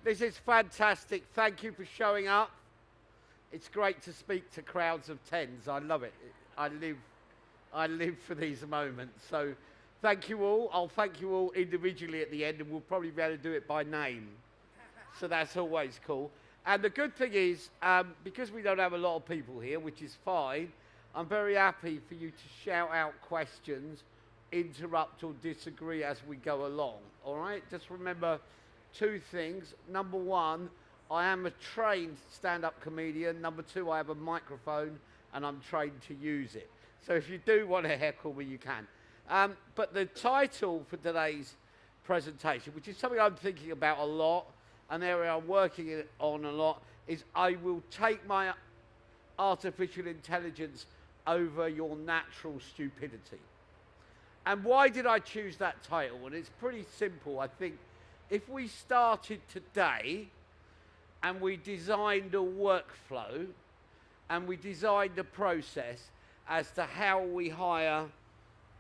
This is fantastic. Thank you for showing up. It's great to speak to crowds of tens. I love it. I live for these moments. So thank you all. I'll thank you all individually at the end, and we'll probably be able to do it by name. So that's always cool. And the good thing is, because we don't have a lot of people here, which is fine, I'm very happy for you to shout out questions, interrupt or disagree as we go along. All right? Just remember two things. Number one, I am a trained stand-up comedian. Number two, I have a microphone and I'm trained to use it. So if you do want to heckle me, you can. But the title for today's presentation, which is something I'm thinking about a lot, an area I'm working on a lot, is I will take my artificial intelligence over your natural stupidity. And why did I choose that title? And it's pretty simple. I think if we started today and we designed a workflow and we designed a process as to how we hire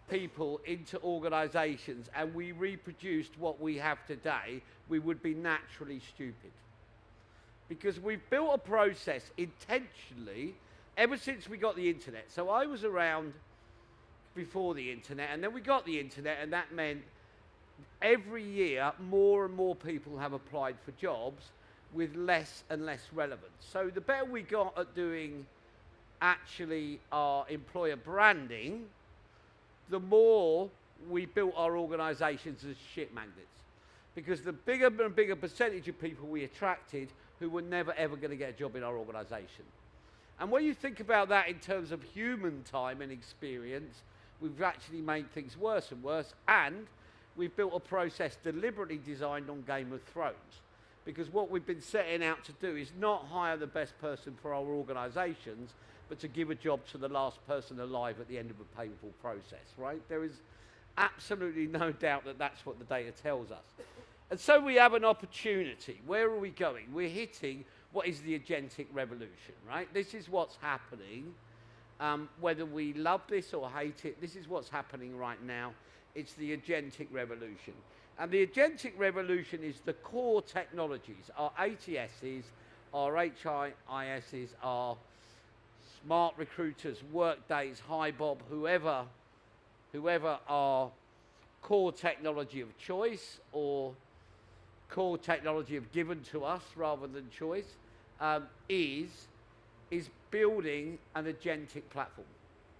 people into organizations and we reproduced what we have today, we would be naturally stupid. Because we've built a process intentionally ever since we got the internet. So I was around before the internet, and then we got the internet, and that meant every year more and more people have applied for jobs with less and less relevance. So the better we got at doing actually our employer branding, the more we built our organizations as shit magnets. Because the bigger and bigger percentage of people we attracted who were never ever going to get a job in our organization. And when you think about that in terms of human time and experience, we've actually made things worse and worse, and we've built a process deliberately designed on Game of Thrones. Because what we've been setting out to do is not hire the best person for our organizations, but to give a job to the last person alive at the end of a painful process, right? There is absolutely no doubt that that's what the data tells us. And so we have an opportunity. Where are we going? We're hitting what is the agentic revolution, right? This is what's happening. Whether we love this or hate it, this is what's happening right now. It's the agentic revolution. And the agentic revolution is the core technologies, our ATSs, our HIISs, our smart recruiters, Workdays, HiBob, whoever our core technology of choice or core technology of given to us rather than choice, is building an agentic platform.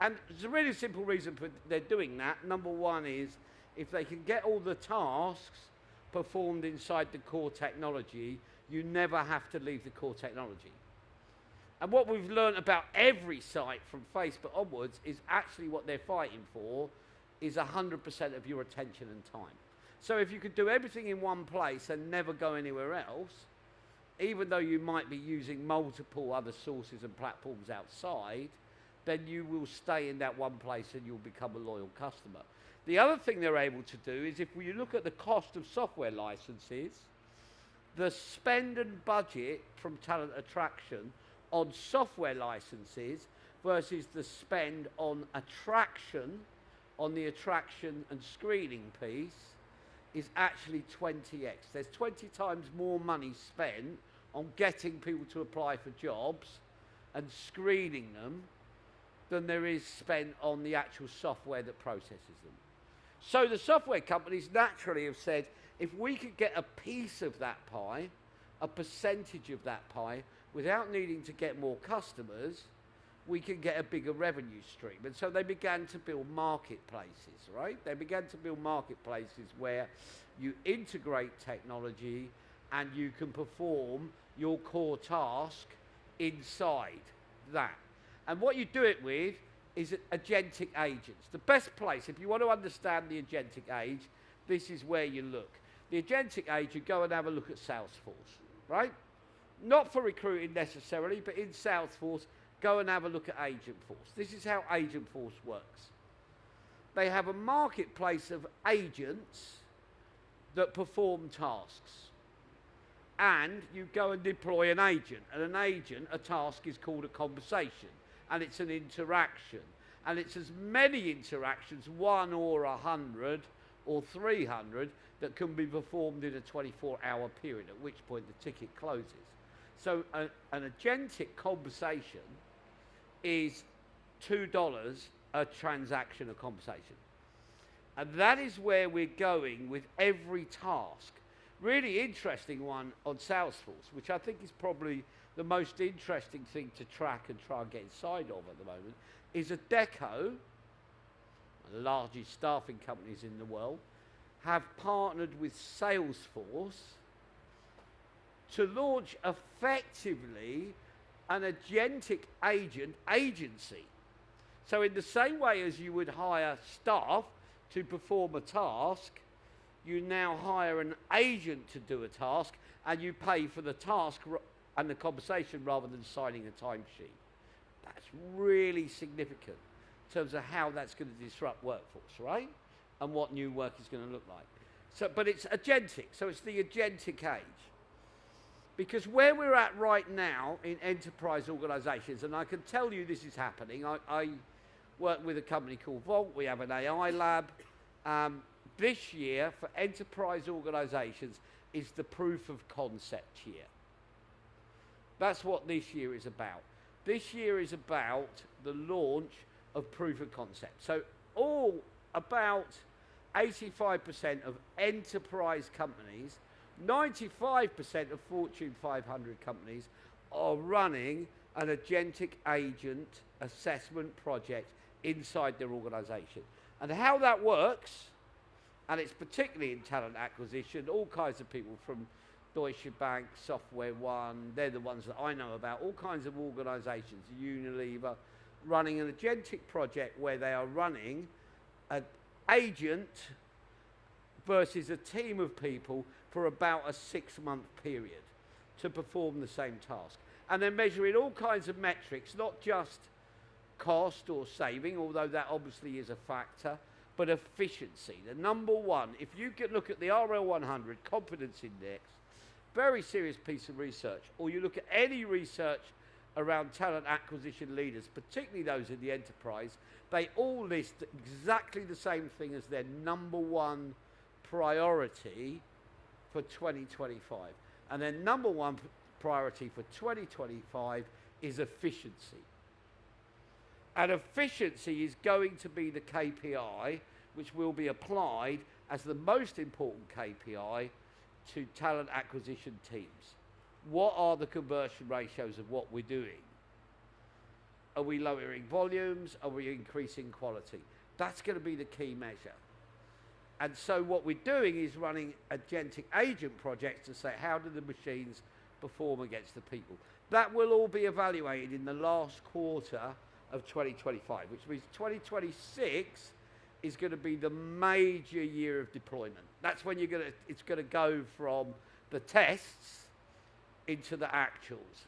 And there's a really simple reason for they're doing that. Number one is if they can get all the tasks performed inside the core technology, you never have to leave the core technology. And what we've learned about every site from Facebook onwards is actually what they're fighting for is 100% of your attention and time. So if you could do everything in one place and never go anywhere else, even though you might be using multiple other sources and platforms outside, then you will stay in that one place and you'll become a loyal customer. The other thing they're able to do is if we look at the cost of software licenses, the spend and budget from talent attraction on software licenses versus the spend on attraction, on the attraction and screening piece, is actually 20x. There's 20 times more money spent on getting people to apply for jobs and screening them than there is spent on the actual software that processes them. So the software companies naturally have said, if we could get a piece of that pie, a percentage of that pie, without needing to get more customers, we can get a bigger revenue stream. And so they began to build marketplaces, right? They began to build marketplaces where you integrate technology and you can perform your core task inside that. And what you do it with is agentic agents. The best place, if you want to understand the agentic age, this is where you look. The agentic age, you go and have a look at Salesforce, right? Not for recruiting necessarily, but in Salesforce, go and have a look at Agentforce. This is how Agentforce works. They have a marketplace of agents that perform tasks. And you go and deploy an agent. And an agent, a task is called a conversation. And it's an interaction. And it's as many interactions, 1 or 100 or 300, that can be performed in a 24-hour period, at which point the ticket closes. So an agentic conversation is $2 a transaction, a conversation. And that is where we're going with every task. Really interesting one on Salesforce, which I think is probably the most interesting thing to track and try and get inside of at the moment, is Adecco, one of the largest staffing companies in the world, have partnered with Salesforce to launch effectively an agentic agency. So in the same way as you would hire staff to perform a task, you now hire an agent to do a task, and you pay for the task and the conversation rather than signing a timesheet. That's really significant in terms of how that's going to disrupt workforce, right? And what new work is going to look like. So, but it's agentic, so it's the agentic age. Because where we're at right now in enterprise organizations, and I can tell you this is happening, I work with a company called Vault, we have an AI lab. This year, for enterprise organizations, is the proof of concept year. That's what this year is about. This year is about the launch of proof of concept. So about 85% of enterprise companies, 95% of Fortune 500 companies are running an agentic agent assessment project inside their organization. And how that works, and it's particularly in talent acquisition, all kinds of people from Deutsche Bank, Software One, they're the ones that I know about, all kinds of organizations, Unilever, running an agentic project where they are running an agent versus a team of people for about a 6-month period to perform the same task. And they're measuring all kinds of metrics, not just cost or saving, although that obviously is a factor, but efficiency. The number one, if you could look at the RL100 Confidence Index, very serious piece of research, or you look at any research around talent acquisition leaders, particularly those in the enterprise, they all list exactly the same thing as their number one priority for 2025. And their number one priority for 2025 is efficiency. And efficiency is going to be the KPI which will be applied as the most important KPI to talent acquisition teams. What are the conversion ratios of what we're doing? Are we lowering volumes? Are we increasing quality? That's going to be the key measure. And so what we're doing is running agentic agent projects to say, how do the machines perform against the people? That will all be evaluated in the last quarter of 2025, which means 2026 is going to be the major year of deployment. That's when it's going to go from the tests into the actuals.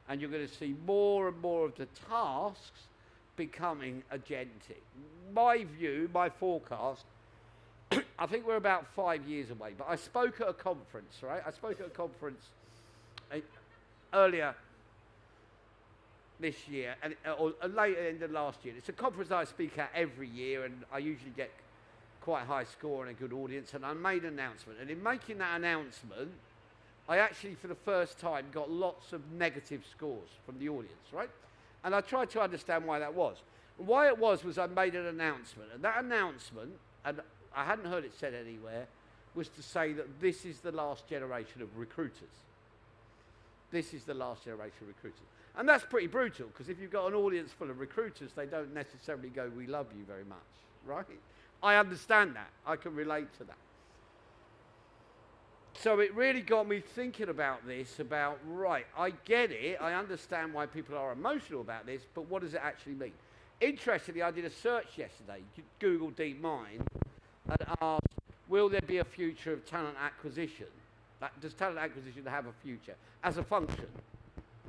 And you're going to see more and more of the tasks becoming agentic. My view, my forecast, I think we're about 5 years away, but I spoke at a conference, right? I spoke at a conference earlier this year, or later end of last year. It's a conference I speak at every year, and I usually get quite a high score and a good audience, and I made an announcement. And in making that announcement, I actually, for the first time, got lots of negative scores from the audience, right? And I tried to understand why that was. And why it was I made an announcement, and that announcement, and I hadn't heard it said anywhere, was to say that this is the last generation of recruiters. This is the last generation of recruiters. And that's pretty brutal, because if you've got an audience full of recruiters, they don't necessarily go, we love you very much, right? I understand that. I can relate to that. So it really got me thinking about this, about, right, I get it, I understand why people are emotional about this, but what does it actually mean? Interestingly, I did a search yesterday, Google DeepMind, and asked, will there be a future of talent acquisition? Does talent acquisition have a future as a function?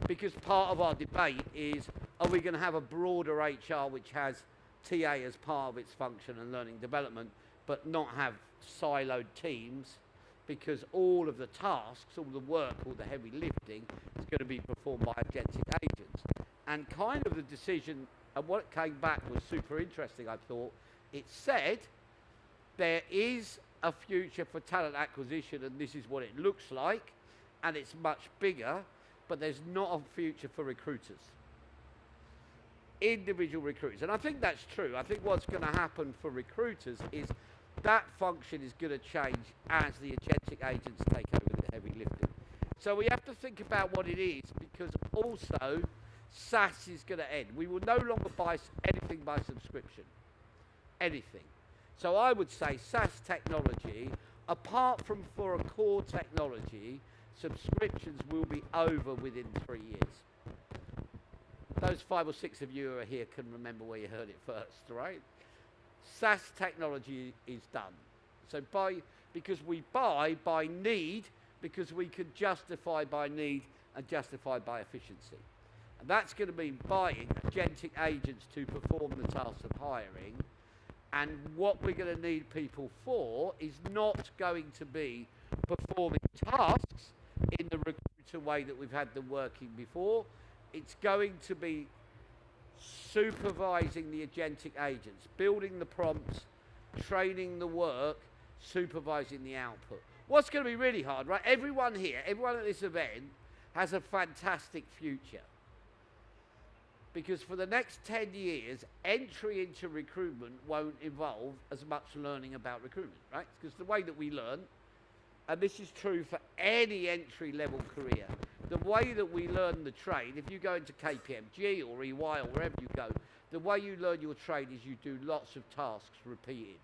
Because part of our debate is, are we going to have a broader HR which has TA as part of its function and learning development, but not have siloed teams? Because all of the tasks, all the work, all the heavy lifting is going to be performed by agentic agents. And kind of the decision, and what came back was super interesting, I thought. It said there is a future for talent acquisition, and this is what it looks like, and it's much bigger, but there's not a future for recruiters. Individual recruiters. And I think that's true. I think what's going to happen for recruiters is that function is going to change as the agentic agents take over the heavy lifting. So we have to think about what it is, because also SaaS is going to end. We will no longer buy anything by subscription. Anything. So I would say SaaS technology, apart from for a core technology, subscriptions will be over within 3 years. Those 5 or 6 of you who are here can remember where you heard it first, right? SaaS technology is done. So because we buy by need, because we can justify by need and justify by efficiency. And that's going to mean buying agentic agents to perform the task of hiring. And what we're going to need people for is not going to be performing tasks in the recruiter way that we've had them working before. It's going to be supervising the agentic agents, building the prompts, training the work, supervising the output. What's going to be really hard, right? Everyone here, everyone at this event has a fantastic future. Because for the next 10 years, entry into recruitment won't involve as much learning about recruitment, right? Because the way that we learn, and this is true for any entry-level career, the way that we learn the trade, if you go into KPMG or EY or wherever you go, the way you learn your trade is you do lots of tasks repeated,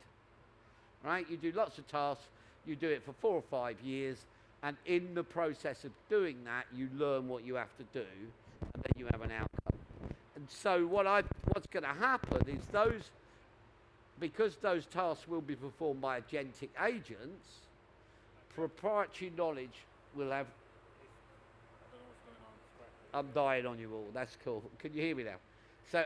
right? You do lots of tasks, you do it for 4 or 5 years, and in the process of doing that, you learn what you have to do, and then you have an outcome. And so what's going to happen is because those tasks will be performed by agentic agents, proprietary knowledge will have... I'm dying on you all. That's cool. Can you hear me now? So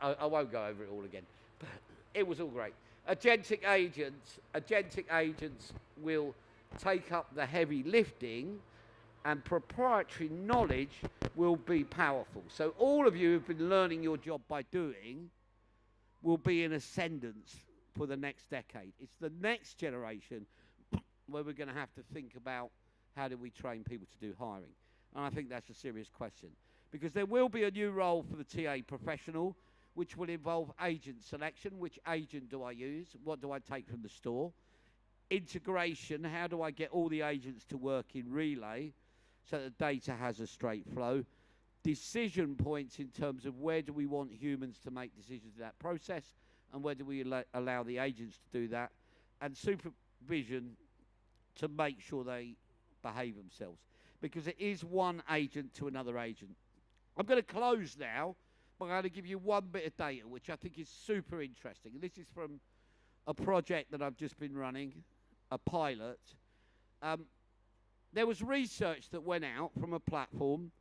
I won't go over it all again, but it was all great. Agentic agents will take up the heavy lifting, and proprietary knowledge will be powerful. So all of you who've been learning your job by doing will be in ascendance for the next decade. It's the next generation where we're going to have to think about how do we train people to do hiring. And I think that's a serious question. Because there will be a new role for the TA professional, which will involve agent selection. Which agent do I use? What do I take from the store? Integration, how do I get all the agents to work in relay so that the data has a straight flow? Decision points in terms of where do we want humans to make decisions in that process, and where do we allow the agents to do that? And supervision to make sure they behave themselves. Because it is one agent to another agent. I'm going to close now, but I'm going to give you one bit of data, which I think is super interesting. And this is from a project that I've just been running, a pilot. There was research that went out from a platform,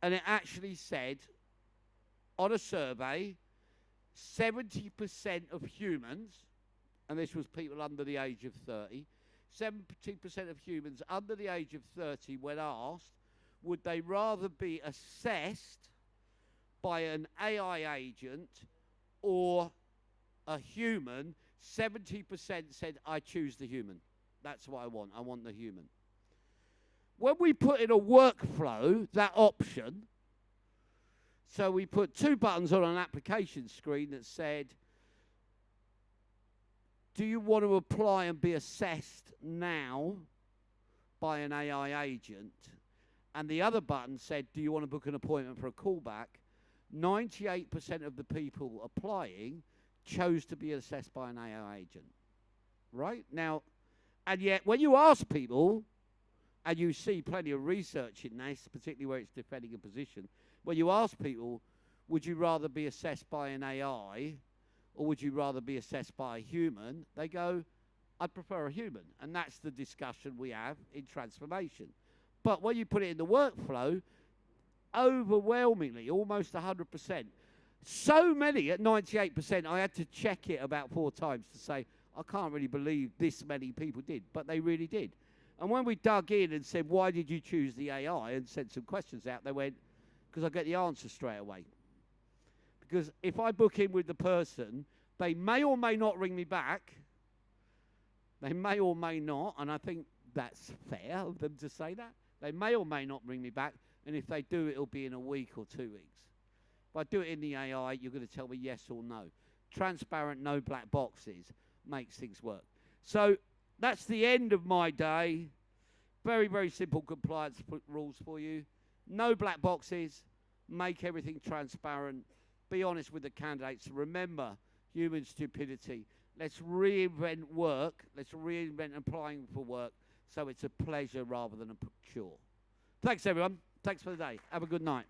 and it actually said, on a survey, 70% of humans, and this was people under the age of 30, 70% of humans under the age of 30, when asked, would they rather be assessed by an AI agent or a human? 70% said, I choose the human. That's what I want. I want the human. When we put in a workflow, that option, so we put 2 buttons on an application screen that said, do you want to apply and be assessed now by an AI agent? And the other button said, do you want to book an appointment for a callback? 98% of the people applying chose to be assessed by an AI agent. Right? Now, and yet when you ask people, and you see plenty of research in this, particularly where it's defending a position, when you ask people, would you rather be assessed by an AI or would you rather be assessed by a human? They go, I'd prefer a human. And that's the discussion we have in transformation. But when you put it in the workflow, overwhelmingly, almost 100%, so many at 98%, I had to check it about 4 times to say, I can't really believe this many people did, but they really did. And when we dug in and said, why did you choose the AI, and sent some questions out, they went, because I get the answer straight away. Because if I book in with the person, they may or may not ring me back, They may or may not, and I think that's fair of them to say that. They may or may not bring me back, and if they do, it'll be in a week or 2 weeks. If I do it in the AI, you're going to tell me yes or no. Transparent, no black boxes makes things work. So that's the end of my day. Very, very simple compliance rules for you. No black boxes. Make everything transparent. Be honest with the candidates. Remember human stupidity. Let's reinvent work. Let's reinvent applying for work so it's a pleasure rather than a chore. Thanks, everyone. Thanks for the day. Have a good night.